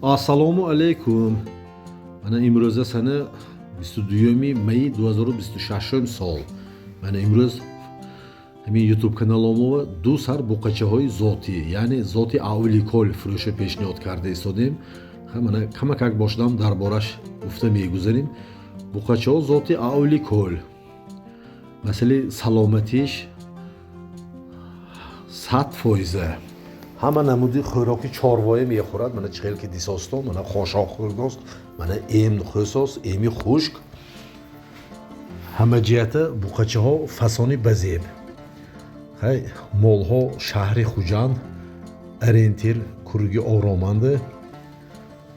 Ассалому алейкум. Мана имрӯза сана 22 майи 2026 сол. Мана имрӯз ҳамин YouTube каналомо ду сар буқачаҳои зотӣ, яъне зоти аввали кол фурӯша пешниҳод карда истодем. Мана камакак бошдам дар бораш гуфта мегузарем. Буқачаҳо зоти аввали кол. Масъалаи саломатиш 100%. Ҳама намуди хӯроки чорвоя мехӯрад. Мана чихел ки дисосто, мана хошоқ хӯрдост, мана эм хӯсос, эми хушк. Ҳама ҷиҳата буқачаҳо фасони базеб. Хай молҳо шаҳри Хуҷанд, ориентир кӯрги ороманда.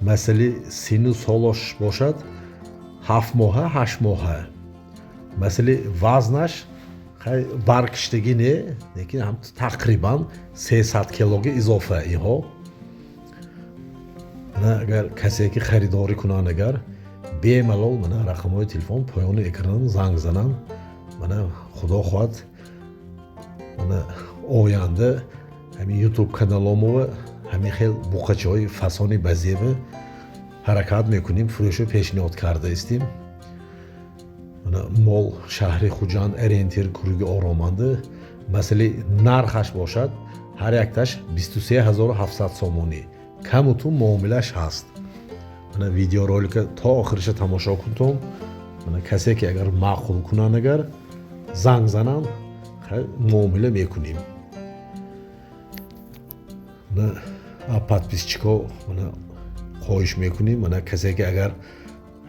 Масъалаи сину солош бошад 7 моҳа, 8 моҳа. Масъалаи вазнаш хай баркиштагӣ не, лекин ҳам тақрибан 300 килоги изофа иҳо. Мана агар касе ки харидорӣ кунанд, агар бемалол мана рақамҳои телефон поёни экран занг зананд. Мана худо хоҳад мана оянда ҳамин YouTube каналомо ҳамин хел буқачаҳои фасони базеба ҳаракат мекунем, фурӯшу пешниҳод карда истем. Мол шаҳри Хуҷанд, ориентир кӯрги ороманда. Масъалаи нархаш бошад ҳар якташ 23700 сомонӣ. Камутун муомилаш ҳаст. Мана видеоролика то охириша тамошо кунтон. Мана касе ки агар маъқул кунанд, агар занг зананд, муомила мекунем. Мана подписчико мана хоҳиш мекунем. Мана касе ки агар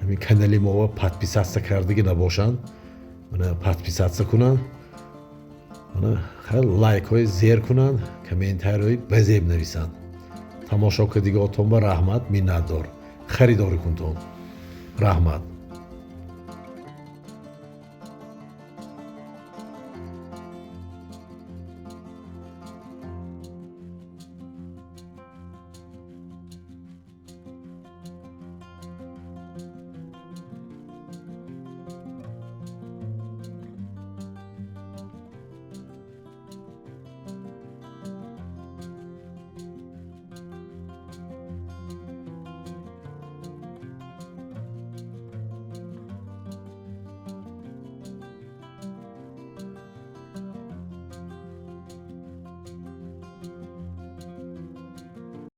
ҳамин канали мо подписатсия кардагӣ набошанд, мана подписатсия кунанд. Мана лайкҳои зер кунанд, комментарияҳои базеб нависанд. тамошо кардагиотон ба раҳмат, миннатдор. Харидорӣ кунтон. Раҳмат.